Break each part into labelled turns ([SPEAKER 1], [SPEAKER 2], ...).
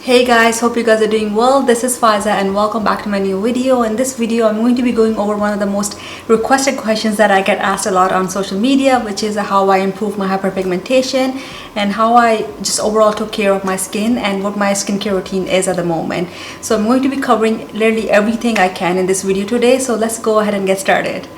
[SPEAKER 1] Hey guys, hope you guys are doing well. This is Faiza and welcome back to my new video. In this video, I'm going to be going over one of the most requested questions that I get asked a lot on social media, which is how I improve my hyperpigmentation and how I just overall took care of my skin and what my skincare routine is at the moment. So I'm going to be covering literally everything I can in this video today. So let's go ahead and get started.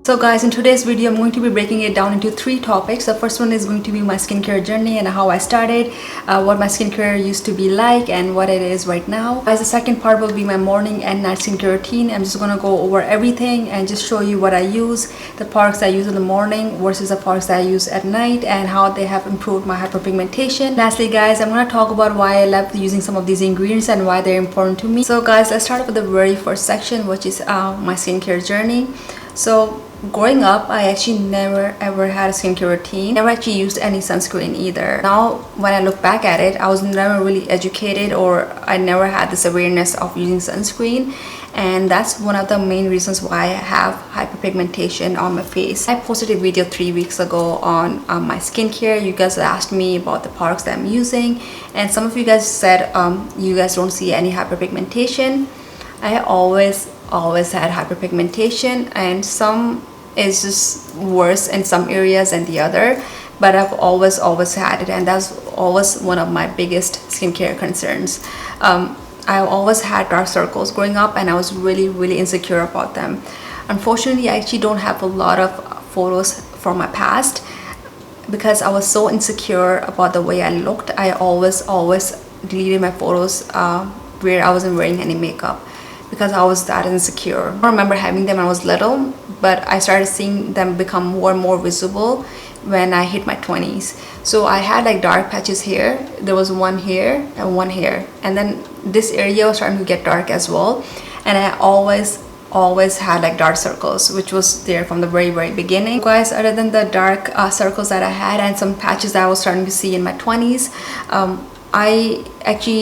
[SPEAKER 1] So guys, in today's video, I'm going to be breaking it down into three topics. The first one is going to be my skincare journey and how I started, what my skincare used to be like and what it is right now. Guys, the second part will be my morning and night skincare routine. I'm just going to go over everything and just show you what I use, the products I use in the morning versus the products that I use at night and how they have improved my hyperpigmentation. Lastly guys, I'm going to talk about why I love using some of these ingredients and why they're important to me. So guys, let's start off with the very first section, which is my skincare journey. So growing up, I actually never ever had a skincare routine, never actually used any sunscreen either. Now when I look back at it, I was never really educated, or I never had this awareness of using sunscreen, and that's one of the main reasons why I have hyperpigmentation on my face. I posted a video 3 weeks ago on my skincare. You guys asked me about the products that I'm using, and some of you guys said you guys don't see any hyperpigmentation. I always had hyperpigmentation, and some is just worse in some areas than the other, but I've always had it, and that's always one of my biggest skincare concerns. I always had dark circles growing up, and I was really insecure about them. Unfortunately, I actually don't have a lot of photos from my past because I was so insecure about the way I looked. I always deleted my photos where I wasn't wearing any makeup, because I was that insecure. I remember having them when I was little, but I started seeing them become more and more visible when I hit my 20s. So I had like dark patches here, there was one here and one here, and then this area was starting to get dark as well, and I always had like dark circles, which was there from the very beginning. Guys, other than the dark circles that I had and some patches that I was starting to see in my 20s, I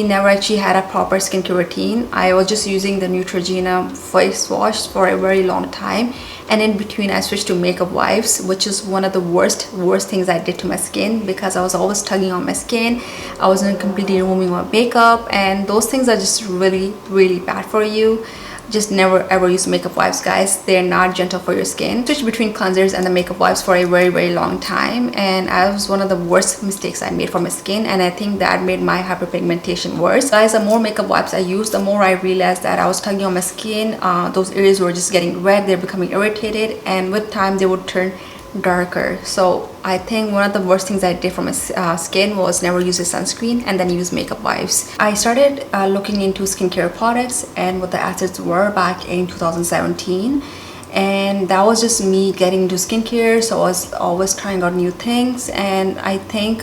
[SPEAKER 1] never had a proper skincare routine. I was just using the Neutrogena face wash for a very long time, and in between I switched to makeup wipes, which is one of the worst things I did to my skin, because I was always tugging on my skin. I wasn't completely removing my makeup, and those things are just really bad for you. Just never ever use makeup wipes, guys. They're not gentle for your skin. Switch between cleansers and the makeup wipes for a very long time, and that was one of the worst mistakes I made for my skin, and I think that made my hyperpigmentation worse. Guys, the more makeup wipes I used, the more I realized that I was tugging on my skin. Those areas were just getting red, they're becoming irritated, and with time they would turn darker. So I think one of the worst things I did for my skin was never use a sunscreen and then use makeup wipes. I started looking into skincare products and what the assets were back in 2017, and that was just me getting into skincare. So I was always trying out new things, and I think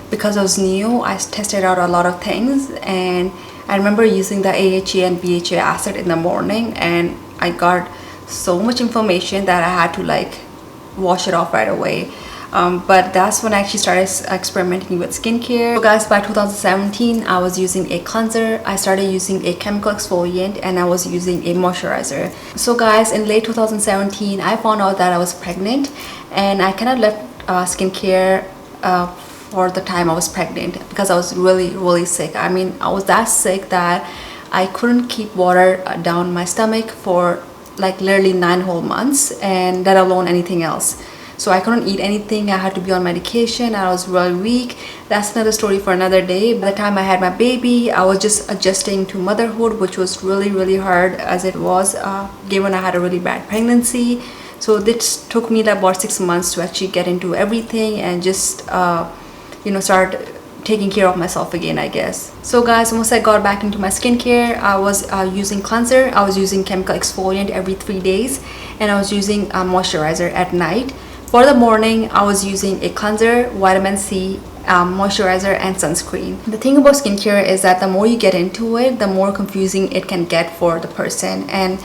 [SPEAKER 1] because I was new, I tested out a lot of things, and I remember using the AHA and BHA acid in the morning, and I got so much information that I had to like wash it off right away. But that's when I actually started experimenting with skincare. So guys, by 2017 I was using a cleanser, I started using a chemical exfoliant, and I was using a moisturizer. So guys, in late 2017 I found out that I was pregnant, and I cannot left skincare for the time I was pregnant, because I was really sick. I mean, I was that sick that I couldn't keep water down my stomach for like literally 9 whole months, and let alone anything else. So I couldn't eat anything, I had to be on medication, I was really weak. That's another story for another day. By the time I had my baby, I was just adjusting to motherhood, which was really hard, as it was given I had a really bad pregnancy. So this took me like about 6 months to actually get into everything and just start taking care of myself again, I guess. So guys, once I got back into my skincare, I was using cleanser, I was using chemical exfoliant every 3 days, and I was using a moisturizer at night. For the morning, I was using a cleanser, vitamin C, moisturizer, and sunscreen. The thing about skincare is that the more you get into it, the more confusing it can get for the person, and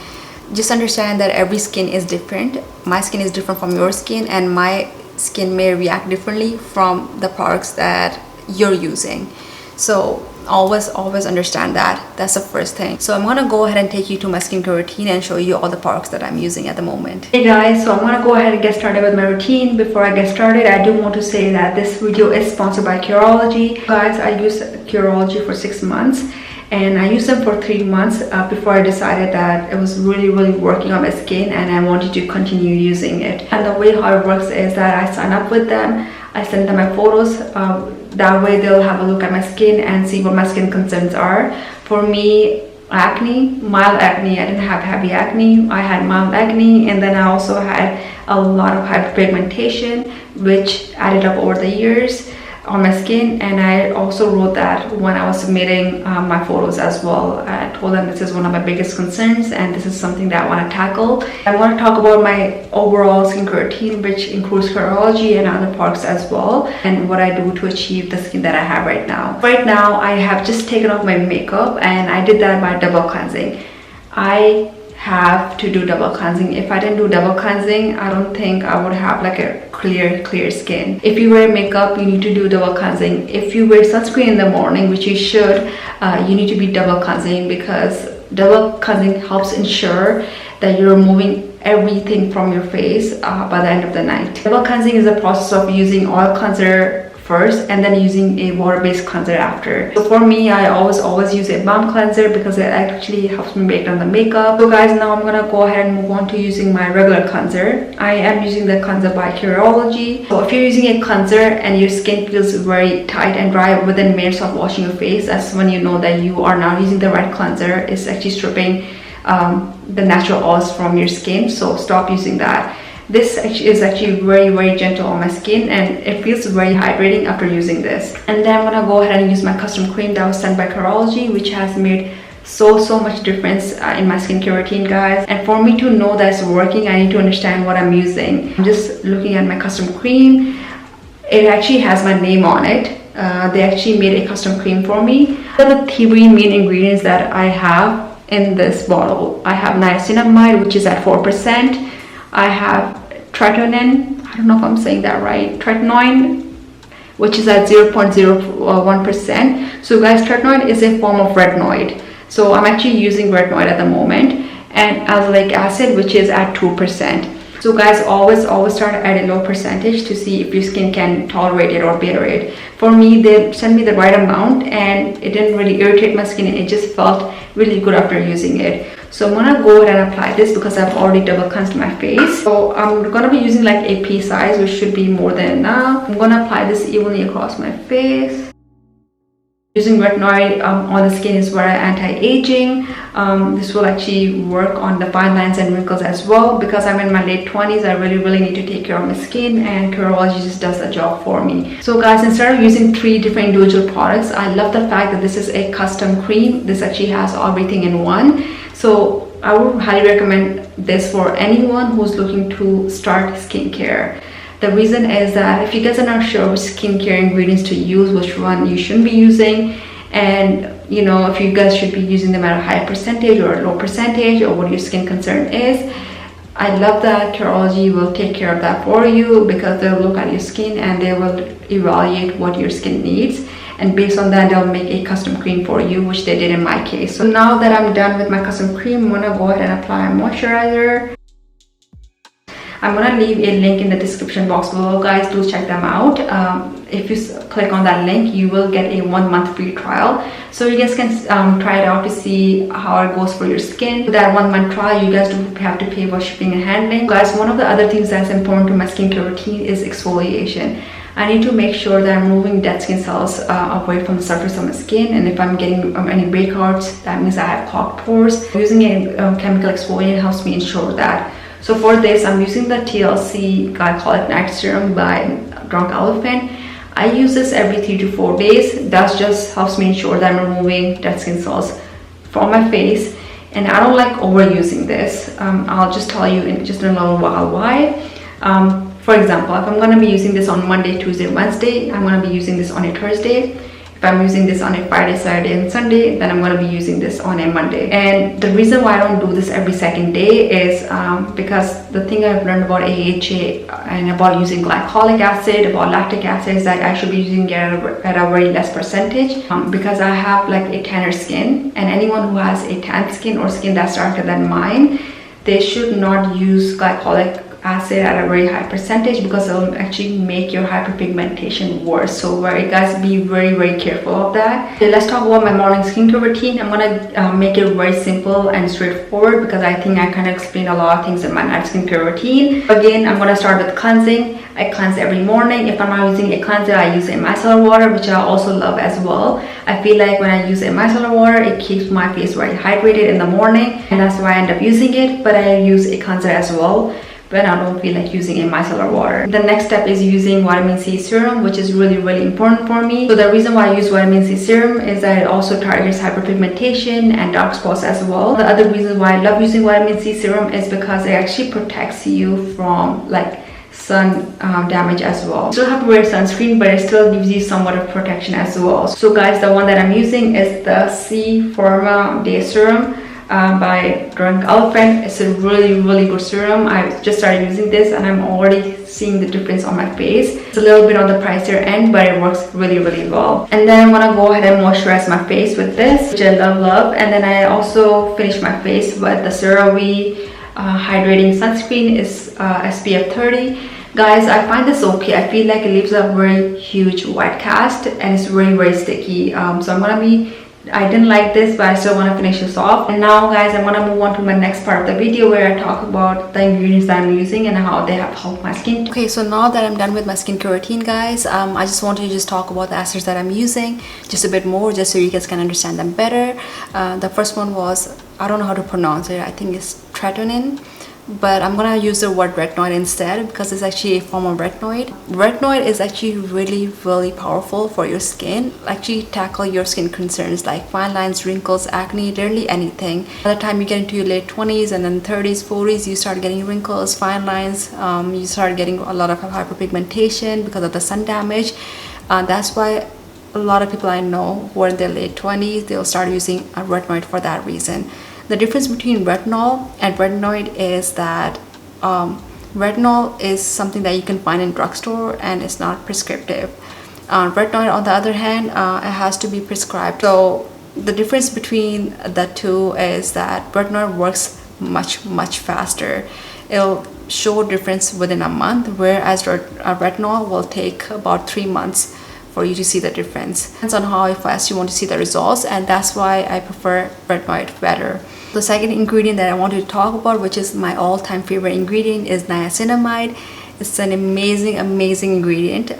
[SPEAKER 1] just understand that every skin is different. My skin is different from your skin, and my skin may react differently from the products that you're using. So always understand that. That's the first thing. So I'm gonna go ahead and take you to my skincare routine and show you all the products that I'm using at the moment. Hey guys, so I'm gonna go ahead and get started with my routine. Before I get started, I do want to say that this video is sponsored by Curology. Guys, I used Curology for 6 months, and I used them for 3 months before I decided that it was really working on my skin and I wanted to continue using it. And the way how it works is that I sign up with them, I send them my photos, that way they'll have a look at my skin and see what my skin concerns are. For me, acne, mild acne. I didn't have heavy acne, I had mild acne, and then I also had a lot of hyperpigmentation, which added up over the years on my skin. And I also wrote that when I was submitting my photos as well. I told them this is one of my biggest concerns and this is something that I want to tackle. I want to talk about my overall skincare routine, which includes Curology and other products as well, and what I do to achieve the skin that I have right now. Right now, I have just taken off my makeup and I did that by double cleansing. I have to do double cleansing. If I didn't do double cleansing, I don't think I would have like a clear skin. If you wear makeup, you need to do double cleansing. If you wear sunscreen in the morning, which you should, you need to be double cleansing, because double cleansing helps ensure that you're removing everything from your face by the end of the night. Double cleansing is a process of using oil cleanser first and then using a water-based cleanser after. So for me, I always use a balm cleanser because it actually helps me break down the makeup. So guys, now I'm gonna go ahead and move on to using my regular cleanser. I am using the cleanser by Curology. So if you're using a cleanser and your skin feels very tight and dry within minutes of washing your face, that's when you know that you are not using the right cleanser. It's actually stripping the natural oils from your skin, so stop using that. This is actually very gentle on my skin and it feels very hydrating after using this. And then I'm gonna go ahead and use my custom cream that was sent by Curology, which has made so much difference in my skincare routine, guys. And for me to know that it's working, I need to understand what I'm using. I'm just looking at my custom cream. It actually has my name on it. They actually made a custom cream for me. The 3 main ingredients that I have in this bottle. I have niacinamide, which is at 4%. I have tretinoin, I don't know if I'm saying that right, tretinoin, which is at 0.01%. So guys, tretinoin is a form of retinoid. So I'm actually using retinoid at the moment, and azelaic acid, which is at 2%. So guys, always start at a low percentage to see if your skin can tolerate it or bear it. For me, they sent me the right amount and it didn't really irritate my skin, and it just felt really good after using it. So I'm gonna go ahead and apply this because I've already double cleansed my face. So I'm gonna be using like a pea size, which should be more than enough. I'm gonna apply this evenly across my face. Using retinoid on the skin is very anti-aging. This will actually work on the fine lines and wrinkles as well. Because I'm in my late 20s, I really need to take care of my skin, and Curology just does the job for me. So guys, instead of using 3 different individual products, I love the fact that this is a custom cream. This actually has everything in one. So I would highly recommend this for anyone who's looking to start skincare. The reason is that if you guys are not sure which skincare ingredients to use, which one you shouldn't be using, and you know, if you guys should be using them at a high percentage or a low percentage, or what your skin concern is, I love that Curology will take care of that for you, because they'll look at your skin and they will evaluate what your skin needs, and based on that they'll make a custom cream for you, which they did in my case. So now that I'm done with my custom cream, I'm gonna go ahead and apply a moisturizer. I'm gonna leave a link in the description box below, guys. Do check them out. If you click on that link, you will get a 1-month free trial, so you guys can try it out to see how it goes for your skin. With that 1-month trial, you guys don't have to pay for shipping and handling. Guys, one of the other things that's important to my skincare routine is exfoliation. I need to make sure that I'm removing dead skin cells away from the surface of my skin, and if I'm getting any breakouts, that means I have clogged pores. Using a chemical exfoliant helps me ensure that. So for this, I'm using the TLC Glycolic Night Serum by Drunk Elephant. I use this every 3 to 4 days. That just helps me ensure that I'm removing dead skin cells from my face. And I don't like overusing this. I'll just tell you in just a little while why. For example, if I'm going to be using this on Monday, Tuesday, Wednesday, I'm going to be using this on a Thursday. If I'm using this on a Friday, Saturday and Sunday, then I'm going to be using this on a Monday. And the reason why I don't do this every second day is because the thing I've learned about AHA and about using glycolic acid, about lactic acid, is that I should be using it at a very less percentage because I have like a tanner skin, and anyone who has a tan skin or skin that's darker than mine, they should not use glycolic acid at a very high percentage because it will actually make your hyperpigmentation worse. So guys, be very careful of that. Okay, let's talk about my morning skincare routine. I'm gonna make it very simple and straightforward because I think I kind of explained a lot of things in my night skincare routine. Again, I'm gonna start with cleansing. I cleanse every morning. If I'm not using a cleanser, I use a micellar water, which I also love as well. I feel like when I use a micellar water, it keeps my face very hydrated in the morning, and that's why I end up using it. But I use a cleanser as well when I don't feel like using a micellar water. The next step is using vitamin C serum, which is really important for me. So the reason why I use vitamin C serum is that it also targets hyperpigmentation and dark spots as well. The other reason why I love using vitamin C serum is because it actually protects you from like sun damage as well. You still have to wear sunscreen, but it still gives you somewhat of protection as well. So guys, the one that I'm using is the C Pharma Day Serum by Drunk Elephant. It's a really good serum. I just started using this and I'm already seeing the difference on my face. It's a little bit on the pricier end, but it works really well. And then I'm gonna go ahead and moisturize my face with this, which I love. And then I also finish my face with the CeraVe hydrating sunscreen. Is SPF 30. Guys, I find this okay. I feel like it leaves a very huge white cast and it's very sticky. So I didn't like this, but I still want to finish this off. And now guys, I'm gonna move on to my next part of the video where I talk about the ingredients that I'm using and how they have helped my skin. Okay, so now that I'm done with my skincare routine, guys, I just wanted to just talk about the acids that I'm using just a bit more, just so you guys can understand them better. The first one was, I don't know how to pronounce it, I think it's tretinoin, but I'm gonna use the word retinoid instead because it's actually a form of retinoid. Retinoid is actually really powerful for your skin. Actually tackle your skin concerns like fine lines, wrinkles, acne, literally anything. By the time you get into your late 20s and then 30s, 40s, you start getting wrinkles, fine lines, you start getting a lot of hyperpigmentation because of the sun damage. That's why a lot of people I know who are in their late 20s, they'll start using a retinoid for that reason. The difference between retinol and retinoid is that retinol is something that you can find in drugstore and it's not prescriptive. Retinoid, on the other hand, it has to be prescribed. So the difference between the two is that retinoid works much faster. It'll show difference within a month, whereas retinol will take about 3 months for you to see the difference. Depends on how fast you want to see the results, and that's why I prefer retinoid better. The second ingredient that I wanted to talk about, which is my all-time favorite ingredient, is niacinamide. It's an amazing ingredient.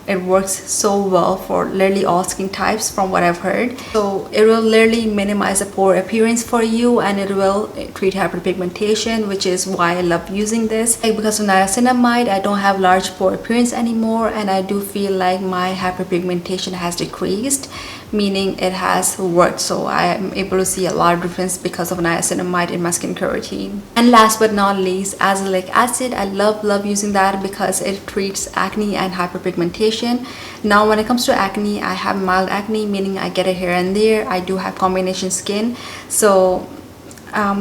[SPEAKER 1] It works so well for literally all skin types from what I've heard. So it will literally minimize the pore appearance for you, and it will treat hyperpigmentation, which is why I love using this. Because of niacinamide, I don't have large pore appearance anymore, and I do feel like my hyperpigmentation has decreased, meaning it has worked. So I am able to see a lot of difference because of niacinamide in my skincare routine. And last but not least, azelaic acid. I love using that because it treats acne and hyperpigmentation. Now when it comes to acne, I have mild acne, meaning I get it here and there. I do have combination skin, so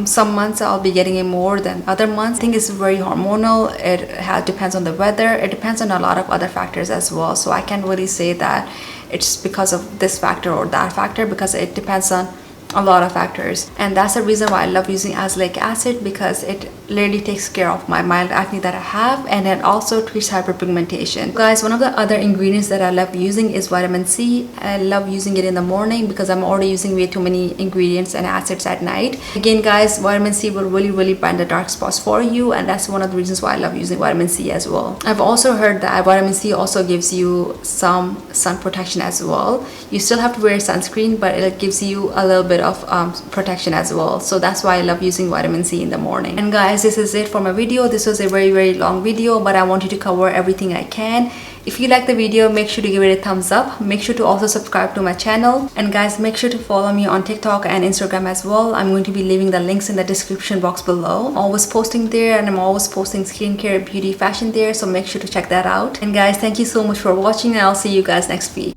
[SPEAKER 1] some months I'll be getting it more than other months. I think it's very hormonal. It depends on the weather. It depends on a lot of other factors as well. So I can't really say that it's because of this factor or that factor, because it depends on a lot of factors. And that's the reason why I love using azelaic acid, because it literally takes care of my mild acne that I have, and it also treats hyperpigmentation. Guys, one of the other ingredients that I love using is vitamin C. I love using it in the morning because I'm already using way too many ingredients and acids at night. Again guys, vitamin C will really bind the dark spots for you, and that's one of the reasons why I love using vitamin C as well. I've also heard that vitamin C also gives you some sun protection as well. You still have to wear sunscreen, but it gives you a little bit of protection as well. So that's why I love using vitamin C in the morning. And guys, this is it for my video. This was a very long video, but I wanted to cover everything I can. If you like the video, make sure to give it a thumbs up. Make sure to also subscribe to my channel. And guys, make sure to follow me on TikTok and Instagram as well. I'm going to be leaving the links in the description box below. I'm always posting there, and I'm always posting skincare, beauty, fashion there. So make sure to check that out. And guys, thank you so much for watching, and I'll see you guys next week.